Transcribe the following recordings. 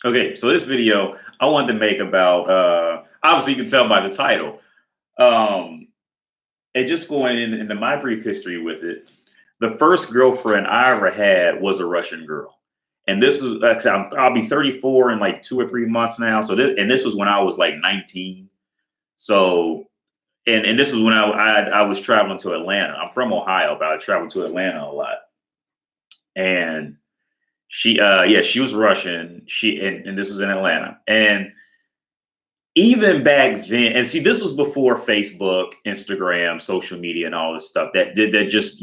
Okay, so this video I wanted to make about obviously you can tell by the title. Um and just going into my brief history with it, the first girlfriend I ever had was a Russian girl. And this is I'll be 34 in like 2 or 3 months now. So this was when I was like 19. So and this was when I was traveling to Atlanta. I'm from Ohio, but I traveled to Atlanta a lot. And she was Russian. And this was in Atlanta. And even back then, and see, this was before Facebook, Instagram, social media, and all this stuff that just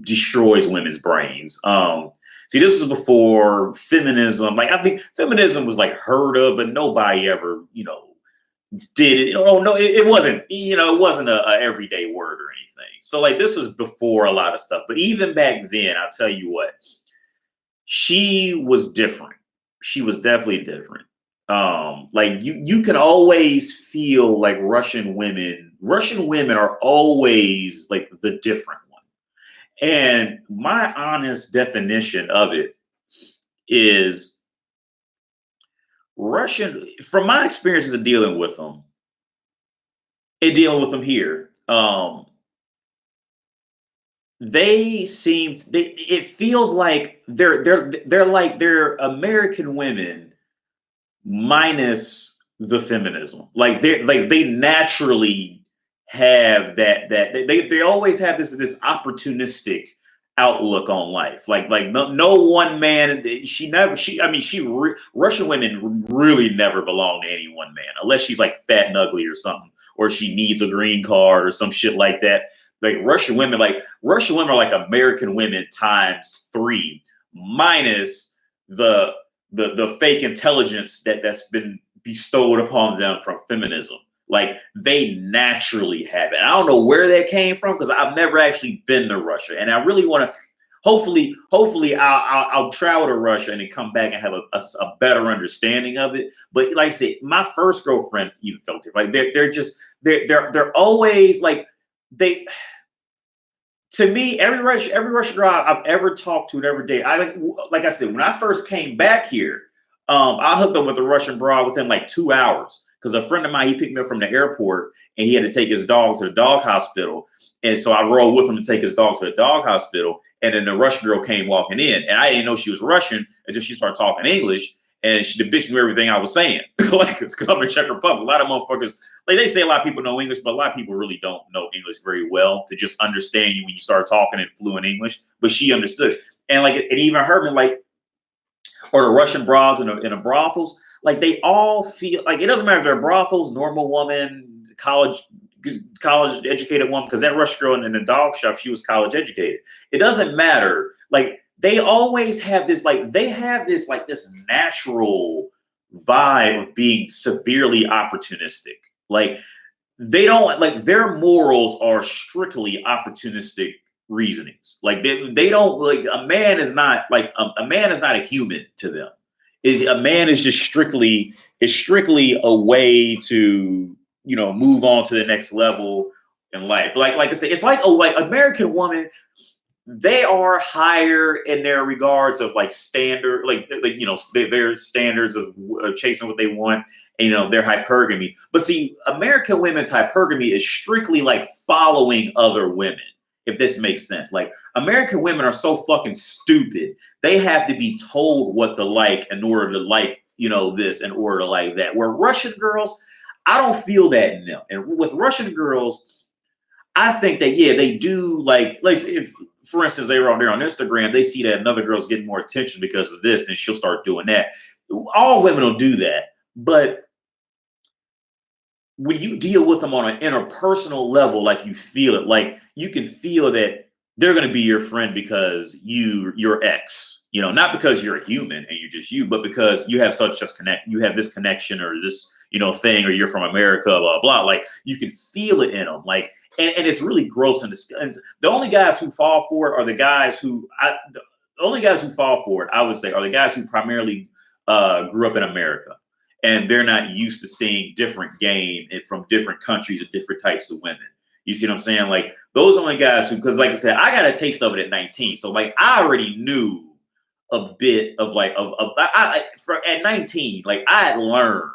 destroys women's brains. See, this is before feminism. Like I think feminism was like heard of, but nobody ever did it. Oh no, it wasn't. It wasn't a everyday word or anything. So like this was before a lot of stuff. But even back then, I'll tell you what, she was different. She was definitely different. Like you can always feel like Russian women are always like the different one. And my honest definition of it is Russian, from my experiences of dealing with them and dealing with them here. It feels like they're American women minus the feminism. They naturally have they always have this opportunistic outlook on life. No one man. She never. She I mean she Russian women really never belong to any one man unless she's like fat and ugly or something, or she needs a green card or some shit like that. Russian women are like American women times three, minus the the fake intelligence that's been bestowed upon them from feminism. Like they naturally have it. I don't know where that came from because I've never actually been to Russia, and I really want to. Hopefully, I'll travel to Russia and then come back and have a better understanding of it. But like I said, my first girlfriend even felt it. Like they're always like they to me, every Russian girl I've ever talked to and every day, like I said, when I first came back here, I hooked up with a Russian broad within like 2 hours because a friend of mine he picked me up from the airport and he had to take his dog to the dog hospital, and so I rode with him to take his dog to the dog hospital, and then the Russian girl came walking in, and I didn't know she was Russian until she started talking English, and the bitch knew everything I was saying, like because I'm in Czech Republic. A lot of motherfuckers like they say a lot of people know English, but a lot of people really don't know English very well to just understand you when you start talking in fluent English. But she understood, and like it even her, and like or the Russian broads in the brothels, like they all feel like it doesn't matter if they're brothels, normal woman, college educated woman, because that Russian girl in the dog shop, she was college educated. It doesn't matter. Like they always have this, like they have this, like this natural vibe of being severely opportunistic. Like they don't like their morals are strictly opportunistic reasonings. Like they don't like a man is not a human to them. Is a man is strictly a way to move on to the next level in life. Like I said, it's like like American woman, they are higher in their regards of like standard, their standards of chasing what they want. And, their hypergamy. But see, American women's hypergamy is strictly like following other women. If this makes sense, like American women are so fucking stupid. They have to be told what to like in order to like, this in order to like that. Where Russian girls, I don't feel that in them. And with Russian girls, I think that yeah, they do like if for instance they were out there on Instagram, they see that another girl's getting more attention because of this, then she'll start doing that. All women will do that, but when you deal with them on an interpersonal level, like you feel it, like you can feel that they're going to be your friend because your ex, not because you're a human and you're just you, but because you have you have this connection or this, thing, or you're from America, blah, blah. Like you can feel it in them. Like, and it's really gross. And the only guys who fall for it are the only guys who fall for it, I would say, are the guys who primarily grew up in America, and they're not used to seeing different game and from different countries and different types of women. You see what I'm saying? Like those only guys who, because like I said, I got a taste of it at 19. So like I already knew a bit of like at 19, like I had learned.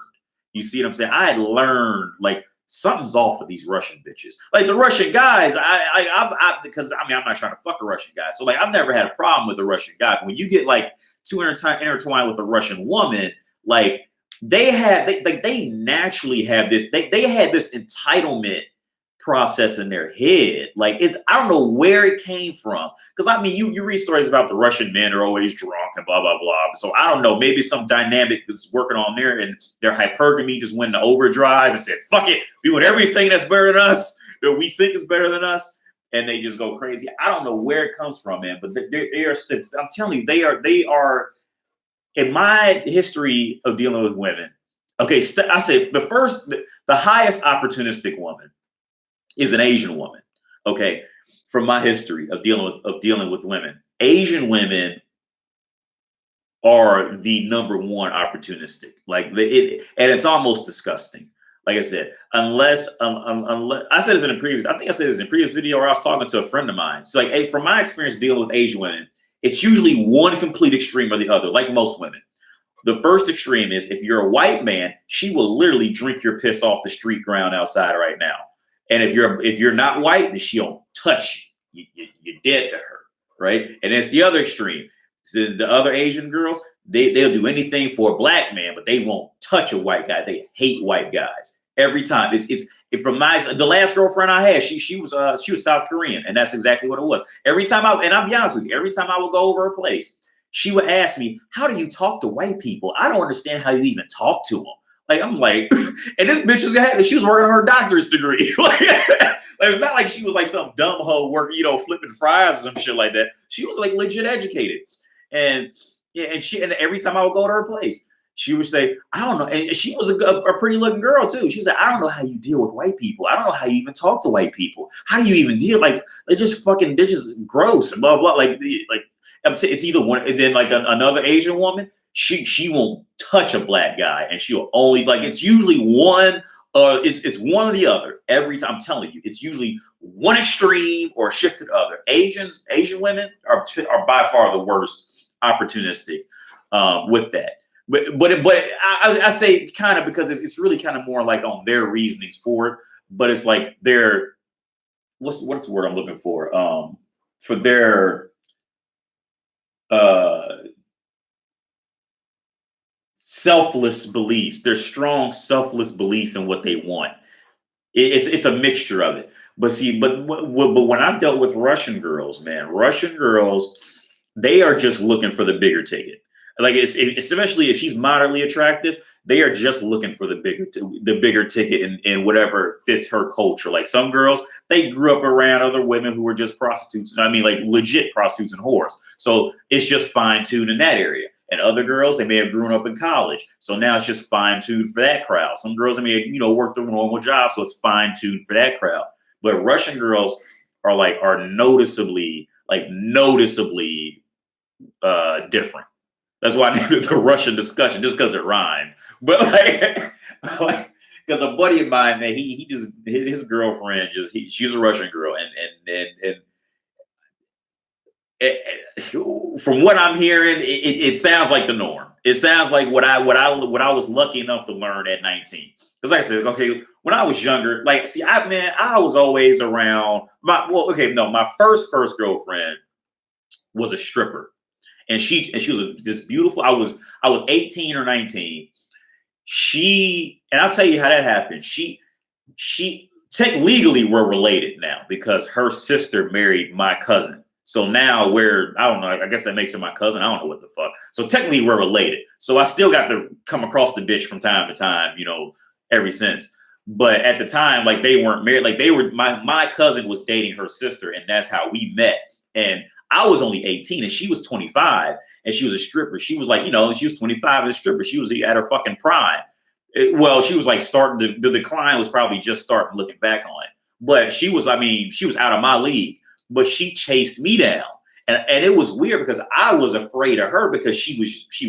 You see what I'm saying? I had learned like something's off with these Russian bitches. Like the Russian guys, because I mean I'm not trying to fuck a Russian guy, so like I've never had a problem with a Russian guy. But when you get like too intertwined with a Russian woman, like they naturally have this. They had this entitlement process in their head. Like I don't know where it came from. Because I mean, you read stories about the Russian men are always drunk and blah blah blah. So I don't know, maybe some dynamic that's working on there, and their hypergamy just went into overdrive and said, "Fuck it, we want everything that's better than us, that we think is better than us," and they just go crazy. I don't know where it comes from, man, but they are. I'm telling you, they are. In my history of dealing with women, okay, I say the highest opportunistic woman is an Asian woman. Okay, from my history of dealing with women, Asian women are the number one opportunistic. Like and it's almost disgusting. Like I said, unless I said this in a previous, I think I said this in a previous video, where I was talking to a friend of mine. So like, hey, from my experience dealing with Asian women, it's usually one complete extreme or the other. Like most women, the first extreme is if you're a white man, she will literally drink your piss off the street ground outside right now. And if you're not white, then she don't touch you. You're dead to her, right? And it's the other extreme. So the other Asian girls, they'll do anything for a black man, but they won't touch a white guy. They hate white guys every time. It's from the last girlfriend I had, she was South Korean, and that's exactly what it was. Every time and I'll be honest with you, every time I would go over her place, she would ask me, "How do you talk to white people? I don't understand how you even talk to them." Like I'm like, and this bitch she was working on her doctor's degree. like it's not like she was like some dumb hoe working, flipping fries or some shit like that. She was like legit educated, and every time I would go to her place, she would say, "I don't know," and she was a pretty looking girl too. She said, "I don't know how you deal with white people. I don't know how you even talk to white people. How do you even deal? Like they're just gross and blah blah." Like it's either one, and then like another Asian woman. She won't touch a black guy, and she'll only it's usually one it's one or the other every time. I'm telling you, it's usually one extreme or shift to the other. Asian women are by far the worst opportunistic with that. But I say kind of because it's really kind of more like on their reasonings for it. But it's like their what's the word I'm looking for their selfless beliefs, their strong selfless belief in what they want. It's a mixture of it. But see, but when I dealt with Russian girls, man, Russian girls, they are just looking for the bigger ticket. Like especially if she's moderately attractive, they are just looking for the bigger ticket and whatever fits her culture. Like some girls, they grew up around other women who were just prostitutes. I mean, like legit prostitutes and whores. So it's just fine tuned in that area. And other girls, they may have grown up in college, so now it's just fine tuned for that crowd. Some girls, they may worked a normal job, so it's fine tuned for that crowd. But Russian girls are noticeably different. That's why I named it the Russian discussion, just because it rhymed. But because a buddy of mine, man, he just his girlfriend she's a Russian girl, and from what I'm hearing, it sounds like the norm. It sounds like what I was lucky enough to learn at 19. Because like I said, okay, when I was younger, I was always around my first girlfriend was a stripper. And she was this beautiful. I was 18 or 19. And I'll tell you how that happened. She legally we're related now because her sister married my cousin. So now I don't know, I guess that makes her my cousin. I don't know what the fuck. So technically we're related. So I still got to come across the bitch from time to time, ever since. But at the time, like they weren't married. Like they were, my cousin was dating her sister, and that's how we met. And I was only 18 and she was 25 and she was a stripper. She was like, she was 25 as a stripper. She was at her fucking prime. She was like starting, the decline was probably just starting looking back on it. But she was out of my league, but she chased me down. And it was weird because I was afraid of her because she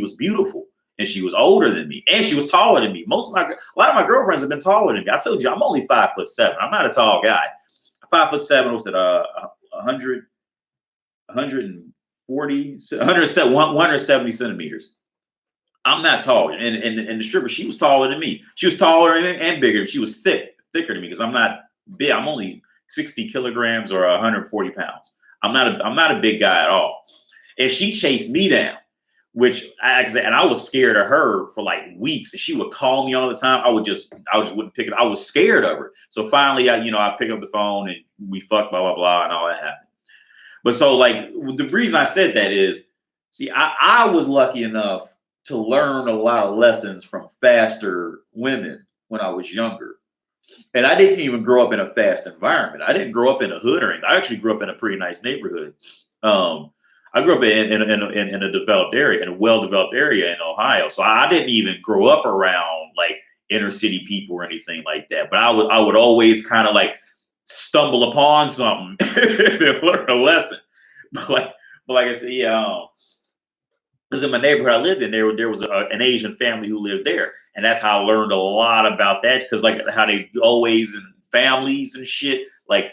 was beautiful and she was older than me and she was taller than me. A lot of my girlfriends have been taller than me. I told you, I'm only 5'7". I'm not a tall guy. 5'7", was at 100. 170 centimeters. I'm not tall, and the stripper, she was taller than me. She was taller and bigger. She was thicker than me because I'm not big. I'm only 60 kilograms or 140 pounds. I'm not a big guy at all. And she chased me down, which and I was scared of her for like weeks. And she would call me all the time. I just wouldn't pick it. I was scared of her. So finally, I pick up the phone and we fucked, blah blah blah, and all that happened. But so like the reason I said that is, see, I was lucky enough to learn a lot of lessons from faster women when I was younger. And I didn't even grow up in a fast environment. I didn't grow up in a hood or anything. I actually grew up in a pretty nice neighborhood. I grew up in a developed area, in a well-developed area in Ohio. So I didn't even grow up around like inner city people or anything like that. But I would always kind of like stumble upon something and learn a lesson. But like I said, yeah. Because in my neighborhood I lived in, there was an Asian family who lived there, and that's how I learned a lot about that. Because like how they always in families and shit. Like,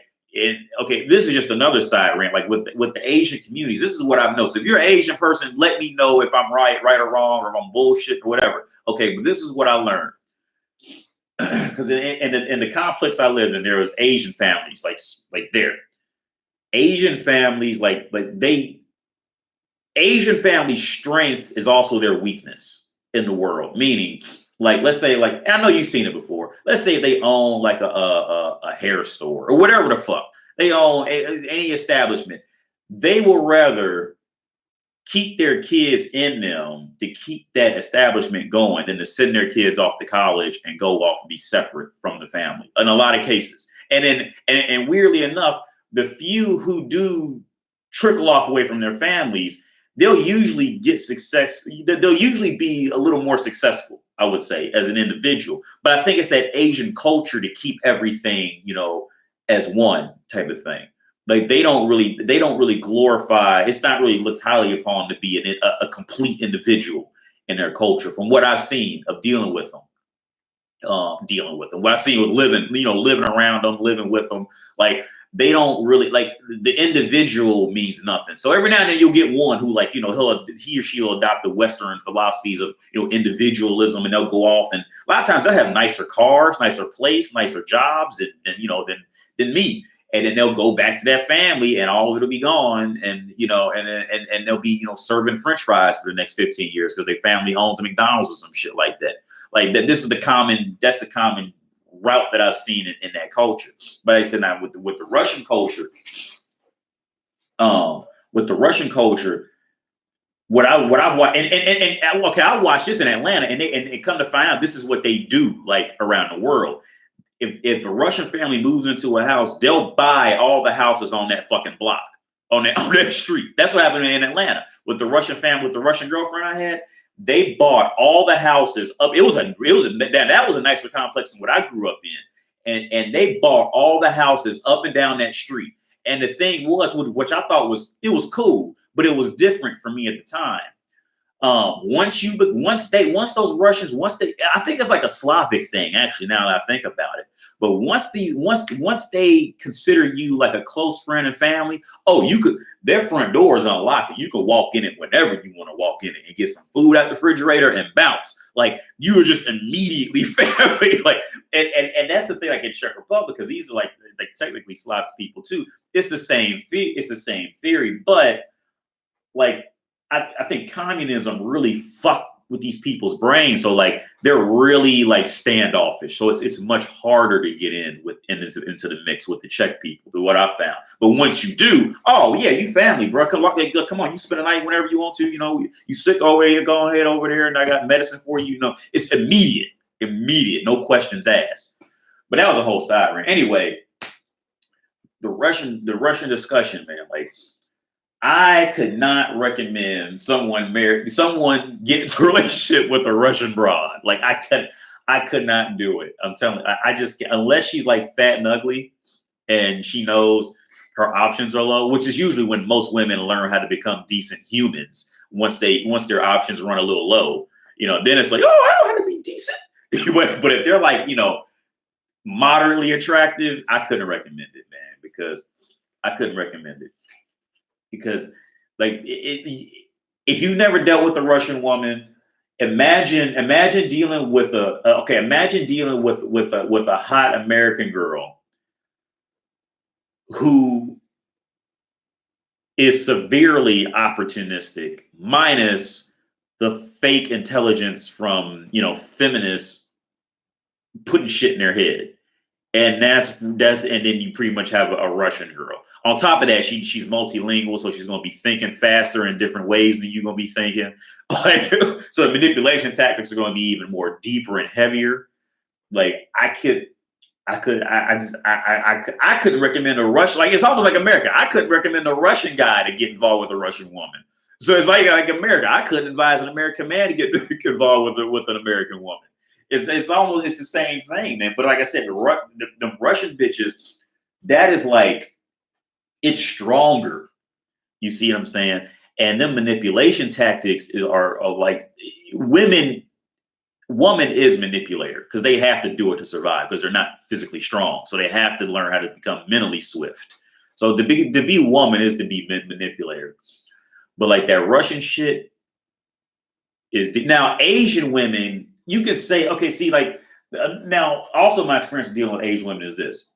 okay, this is just another side rant. Like with the Asian communities, this is what I've noticed. If you're an Asian person, let me know if I'm right or wrong, or if I'm bullshit or whatever. Okay, but this is what I learned. Because in the complex I lived in, there was Asian families like there. Asian families Asian family strength is also their weakness in the world. Meaning, like, let's say, like, I know you've seen it before. Let's say if they own like a hair store or whatever the fuck they own, any establishment, they will rather keep their kids in them to keep that establishment going than to send their kids off to college and go off and be separate from the family in a lot of cases. And then, and weirdly enough, the few who do trickle off away from their families, they'll usually get success. They'll usually be a little more successful, I would say, as an individual. But I think it's that Asian culture to keep everything, as one type of thing. Like they don't really glorify. It's not really looked highly upon to be a complete individual in their culture. From what I've seen of dealing with them. What I see with living around them, living with them, like they don't really like the individual means nothing. So every now and then you'll get one who he or she will adopt the Western philosophies of individualism, and they'll go off, and a lot of times they'll have nicer cars, nicer place, nicer jobs, than me. And then they'll go back to that family, and all of it'll be gone, and and they'll be serving French fries for the next 15 years because their family owns a McDonald's or some shit like that. Like that, that's the common route that I've seen in that culture. But I said now with the Russian culture, what I've watched, and okay, I watched this in Atlanta, and come to find out this is what they do like around the world. If a Russian family moves into a house, they'll buy all the houses on that fucking block, on that street. That's what happened in Atlanta with the Russian family, with the Russian girlfriend I had. They bought all the houses up. That was a nicer complex than what I grew up in, and they bought all the houses up and down that street. And the thing was, which I thought was cool, but it was different for me at the time. Once those Russians, I think it's like a Slavic thing, actually, now that I think about it. But once they consider you like a close friend and family, their front door is unlocked. You can walk in it whenever you want to walk in it and get some food out the refrigerator and bounce. Like you are just immediately family. Like, and that's the thing, like in Czech Republic, because these are like technically Slavic people too. It's the same theory, but like I think communism really fucked with these people's brains. So like they're really like standoffish. So it's much harder to get into the mix with the Czech people, to what I found. But once you do, oh yeah, you family, bro. Come on, you spend a night whenever you want to. You sick, you go ahead over there, and I got medicine for you. It's immediate, no questions asked. But that was a whole side rant. Anyway, the Russian discussion, man, like. I could not recommend someone get into a relationship with a Russian broad. Like I could not do it. I'm telling you, I just can't, unless she's like fat and ugly and she knows her options are low, which is usually when most women learn how to become decent humans once their options run a little low. Then it's like, oh, I know how to be decent. But if they're like, moderately attractive, I couldn't recommend it, man, because I couldn't recommend it. Because Like if you've never dealt with a Russian woman, imagine dealing with imagine dealing with a hot American girl who is severely opportunistic, minus the fake intelligence from feminists putting shit in their head. And that's and then you pretty much have a Russian girl. On top of that, she's multilingual, so she's gonna be thinking faster in different ways than you're gonna be thinking. Like, so the manipulation tactics are gonna be even more deeper and heavier. Like I couldn't recommend a Russian. Like, it's almost like America. I couldn't recommend a Russian guy to get involved with a Russian woman. So it's like America. I couldn't advise an American man to get involved with an American woman. It's the same thing, man. But like I said, the Russian bitches, that is like, it's stronger. You see what I'm saying? And then manipulation tactics are like woman is manipulator because they have to do it to survive because they're not physically strong. So they have to learn how to become mentally swift. So to be woman is to be manipulator. But like that Russian shit is now Asian women. You could say, okay, see, like now also my experience dealing with Asian women is this.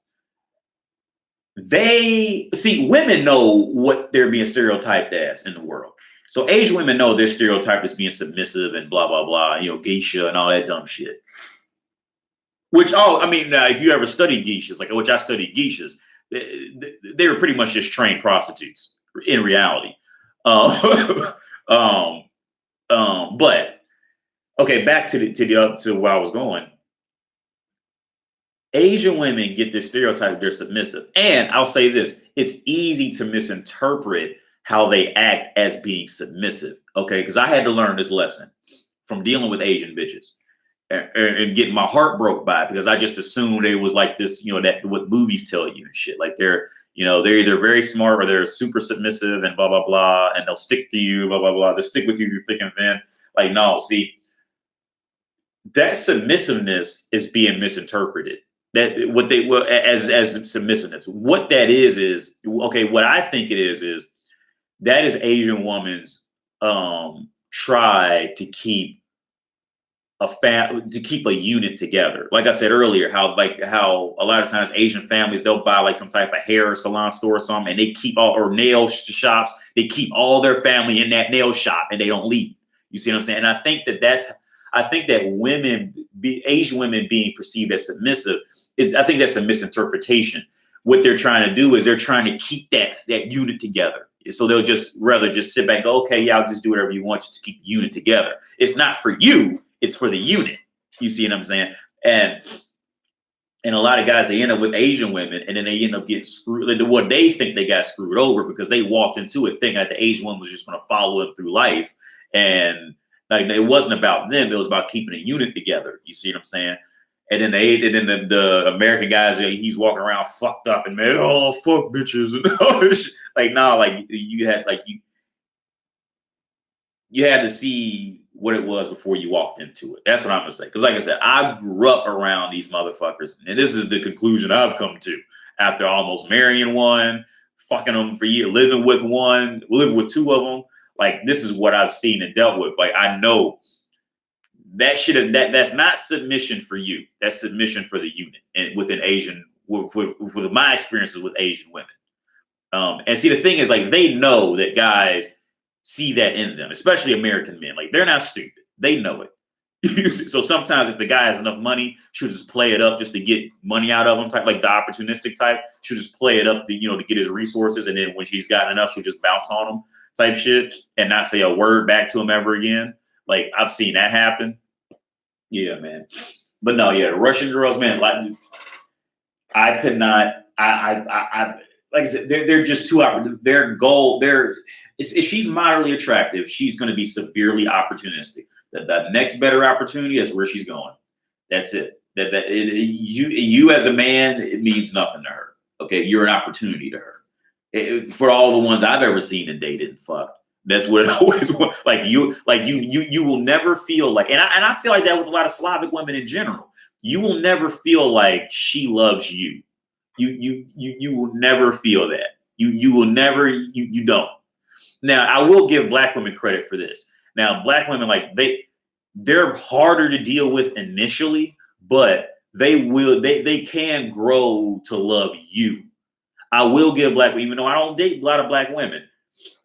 Women know what they're being stereotyped as in the world. So Asian women know they're stereotyped as being submissive and blah, blah, blah, geisha and all that dumb shit. Which, if you ever studied geishas, like which I studied geishas, they were pretty much just trained prostitutes in reality. But okay, back to where I was going. Asian women get this stereotype they're submissive. And I'll say this, it's easy to misinterpret how they act as being submissive. Okay, because I had to learn this lesson from dealing with Asian bitches and getting my heart broke by it because I just assumed it was like this, that what movies tell you and shit. Like they're either very smart or they're super submissive and blah, blah, blah, and they'll stick to you, blah, blah, blah. They'll stick with you through thick and thin. Like, no, see, that submissiveness is being misinterpreted. That what they will as submissiveness. What that is okay. What I think it is that is Asian woman's try to keep a unit together. Like I said earlier, how a lot of times Asian families, they'll buy like some type of hair salon store or something, and they keep or nail shops. They keep all their family in that nail shop and they don't leave. You see what I'm saying? And I think that Asian women being perceived as submissive I think that's a misinterpretation. What they're trying to do is they're trying to keep that unit together. So they'll rather just sit back and go, okay, yeah, I'll just do whatever you want just to keep the unit together. It's not for you, it's for the unit. You see what I'm saying? And a lot of guys, they end up with Asian women and then they end up getting screwed. What they think they got screwed over because they walked into it thinking that the Asian woman was just going to follow them through life. And like it wasn't about them, it was about keeping a unit together. You see what I'm saying? And then the American guys, he's walking around fucked up and man, oh fuck bitches and all this shit. Like you had to see what it was before you walked into it. That's what I'm gonna say. Because like I said, I grew up around these motherfuckers, and this is the conclusion I've come to after almost marrying one, fucking them for years, living with two of them. Like this is what I've seen and dealt with. Like I know. That shit that's not submission for you. That's submission for the unit. And within Asian, with my experiences with Asian women. And see, the thing is, like, they know that guys see that in them, especially American men. Like, they're not stupid. They know it. So sometimes if the guy has enough money, she'll just play it up just to get money out of him, type like the opportunistic type. She'll just play it up to get his resources. And then when she's gotten enough, she'll just bounce on him type shit and not say a word back to him ever again. Like I've seen that happen. Yeah, man. But no, yeah, the Russian girls, man, like I could not. I like I said, they're just too out. Their goal, if she's moderately attractive, she's going to be severely opportunistic. The next better opportunity is where she's going. That's it. You as a man, it means nothing to her. Okay, you're an opportunity to her. For all the ones I've ever seen and dated and fucked. That's what it always was. You will never feel like, and I feel like that with a lot of Slavic women in general. You will never feel like she loves you. You will never feel that. You will never. You don't. Now, I will give black women credit for this. Now, black women, like they're harder to deal with initially, but they can grow to love you. I will give black women, even though I don't date a lot of black women,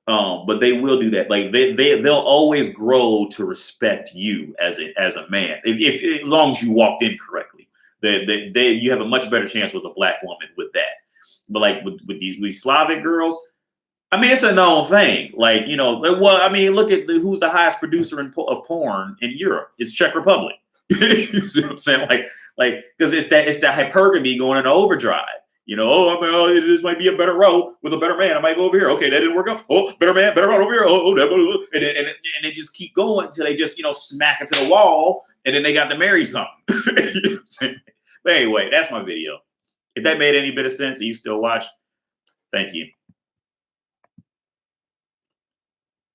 but they will do that. Like they'll always grow to respect you as a man, if as long as you walked in correctly. You have a much better chance with a black woman with that. But like with these Slavic girls, I mean, it's a known thing. Like, you know, well, I mean, look at who's the highest producer of porn in Europe. It's Czech Republic. You see what I'm saying? Like, because it's that hypergamy going into overdrive. You know, this might be a better road with a better man. I might go over here. Okay, that didn't work out. Oh, better man, better road over here. And they just keep going until they just, you know, smack into the wall, and then they got to marry something. You know what I'm saying? But anyway, that's my video. If that made any bit of sense and you still watch, thank you.